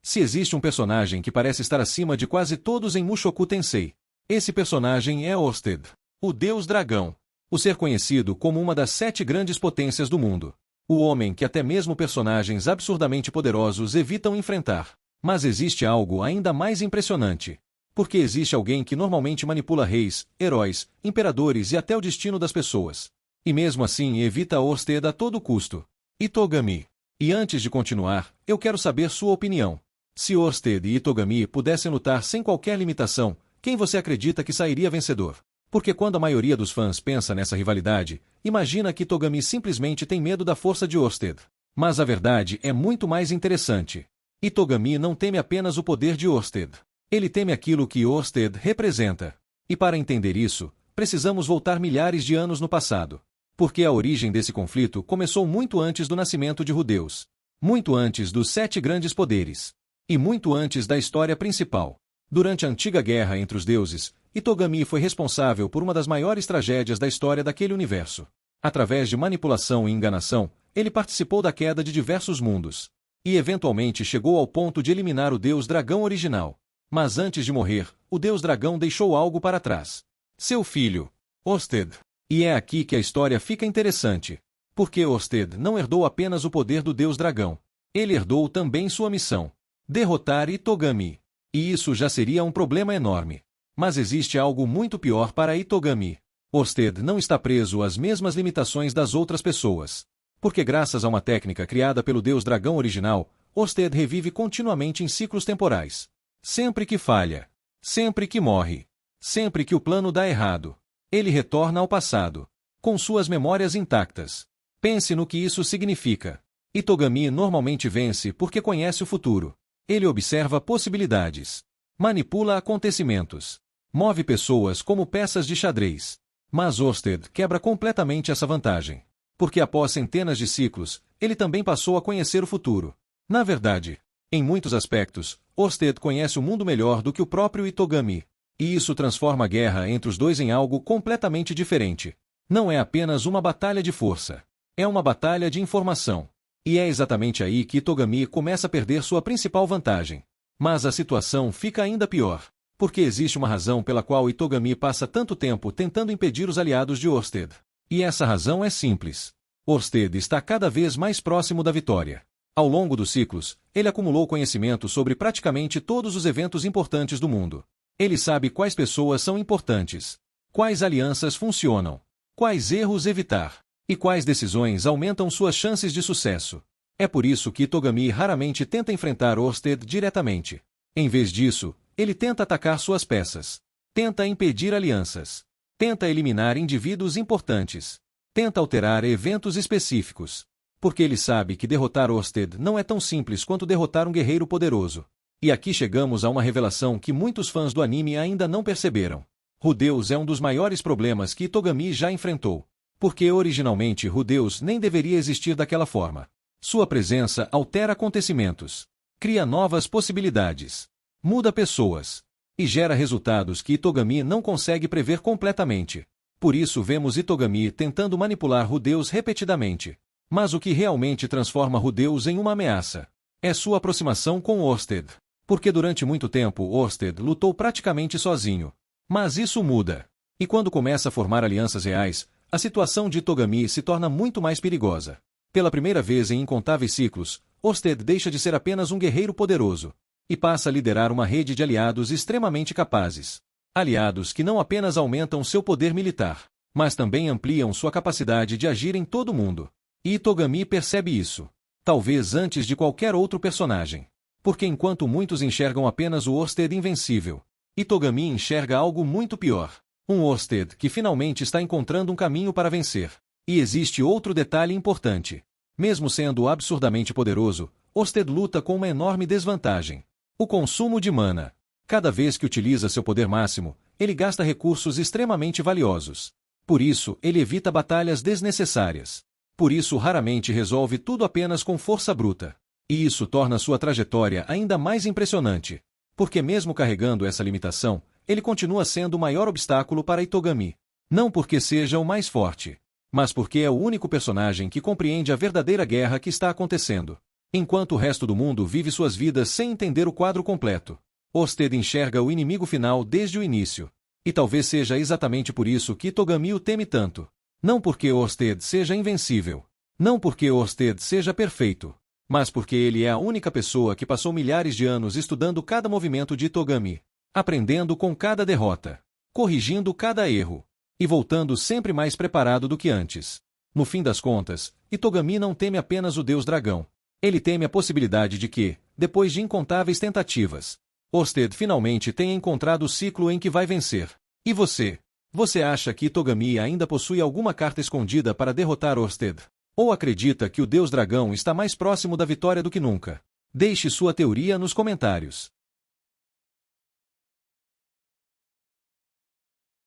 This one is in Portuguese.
Se existe um personagem que parece estar acima de quase todos em Mushoku Tensei, esse personagem é Orsted, o Deus Dragão, o ser conhecido como uma das 7 grandes potências do mundo. O homem que até mesmo personagens absurdamente poderosos evitam enfrentar. Mas existe algo ainda mais impressionante. Porque existe alguém que normalmente manipula reis, heróis, imperadores e até o destino das pessoas. E mesmo assim evita Orsted a todo custo. Itogami. E antes de continuar, eu quero saber sua opinião. Se Orsted e Itogami pudessem lutar sem qualquer limitação, quem você acredita que sairia vencedor? Porque quando a maioria dos fãs pensa nessa rivalidade, imagina que Itogami simplesmente tem medo da força de Orsted. Mas a verdade é muito mais interessante. Itogami não teme apenas o poder de Orsted. Ele teme aquilo que Orsted representa. E para entender isso, precisamos voltar milhares de anos no passado. Porque a origem desse conflito começou muito antes do nascimento de Rudeus. Muito antes dos 7 grandes poderes. E muito antes da história principal. Durante a antiga guerra entre os deuses, Itogami foi responsável por uma das maiores tragédias da história daquele universo. Através de manipulação e enganação, ele participou da queda de diversos mundos. E eventualmente chegou ao ponto de eliminar o Deus Dragão original. Mas antes de morrer, o Deus Dragão deixou algo para trás. Seu filho, Orsted. E é aqui que a história fica interessante. Porque Orsted não herdou apenas o poder do Deus Dragão. Ele herdou também sua missão. Derrotar Itogami. E isso já seria um problema enorme. Mas existe algo muito pior para Itogami. Orsted não está preso às mesmas limitações das outras pessoas. Porque graças a uma técnica criada pelo Deus Dragão original, Orsted revive continuamente em ciclos temporais. Sempre que falha. Sempre que morre. Sempre que o plano dá errado. Ele retorna ao passado. Com suas memórias intactas. Pense no que isso significa. Itogami normalmente vence porque conhece o futuro. Ele observa possibilidades. Manipula acontecimentos. Move pessoas como peças de xadrez. Mas Orsted quebra completamente essa vantagem. Porque após centenas de ciclos, ele também passou a conhecer o futuro. Na verdade, em muitos aspectos, Orsted conhece o mundo melhor do que o próprio Itogami. E isso transforma a guerra entre os dois em algo completamente diferente. Não é apenas uma batalha de força. É uma batalha de informação. E é exatamente aí que Itogami começa a perder sua principal vantagem. Mas a situação fica ainda pior. Porque existe uma razão pela qual Itogami passa tanto tempo tentando impedir os aliados de Orsted. E essa razão é simples. Orsted está cada vez mais próximo da vitória. Ao longo dos ciclos, ele acumulou conhecimento sobre praticamente todos os eventos importantes do mundo. Ele sabe quais pessoas são importantes, quais alianças funcionam, quais erros evitar, e quais decisões aumentam suas chances de sucesso. É por isso que Itogami raramente tenta enfrentar Orsted diretamente. Em vez disso, ele tenta atacar suas peças, tenta impedir alianças, tenta eliminar indivíduos importantes, tenta alterar eventos específicos. Porque ele sabe que derrotar Orsted não é tão simples quanto derrotar um guerreiro poderoso. E aqui chegamos a uma revelação que muitos fãs do anime ainda não perceberam. Rudeus é um dos maiores problemas que Itogami já enfrentou. Porque originalmente Rudeus nem deveria existir daquela forma. Sua presença altera acontecimentos, cria novas possibilidades, muda pessoas, e gera resultados que Itogami não consegue prever completamente. Por isso vemos Itogami tentando manipular Rudeus repetidamente. Mas o que realmente transforma Rudeus em uma ameaça é sua aproximação com Orsted. Porque durante muito tempo Orsted lutou praticamente sozinho. Mas isso muda. E quando começa a formar alianças reais, a situação de Itogami se torna muito mais perigosa. Pela primeira vez em incontáveis ciclos, Orsted deixa de ser apenas um guerreiro poderoso e passa a liderar uma rede de aliados extremamente capazes. Aliados que não apenas aumentam seu poder militar, mas também ampliam sua capacidade de agir em todo o mundo. E Itogami percebe isso, talvez antes de qualquer outro personagem. Porque enquanto muitos enxergam apenas o Orsted invencível, Itogami enxerga algo muito pior. Um Orsted que finalmente está encontrando um caminho para vencer. E existe outro detalhe importante. Mesmo sendo absurdamente poderoso, Orsted luta com uma enorme desvantagem. O consumo de mana. Cada vez que utiliza seu poder máximo, ele gasta recursos extremamente valiosos. Por isso, ele evita batalhas desnecessárias. Por isso raramente resolve tudo apenas com força bruta. E isso torna sua trajetória ainda mais impressionante. Porque mesmo carregando essa limitação, ele continua sendo o maior obstáculo para Itogami. Não porque seja o mais forte, mas porque é o único personagem que compreende a verdadeira guerra que está acontecendo. enquanto o resto do mundo vive suas vidas sem entender o quadro completo. Orsted enxerga o inimigo final desde o início. E talvez seja exatamente por isso que Togami o teme tanto. Não porque Orsted seja invencível. Não porque Orsted seja perfeito. Mas porque ele é a única pessoa que passou milhares de anos estudando cada movimento de Togami, aprendendo com cada derrota, corrigindo cada erro, e voltando sempre mais preparado do que antes. No fim das contas, Itogami não teme apenas o Deus Dragão. Ele teme a possibilidade de que, depois de incontáveis tentativas, Orsted finalmente tenha encontrado o ciclo em que vai vencer. E você? Você acha que Itogami ainda possui alguma carta escondida para derrotar Orsted? Ou acredita que o Deus Dragão está mais próximo da vitória do que nunca? Deixe sua teoria nos comentários.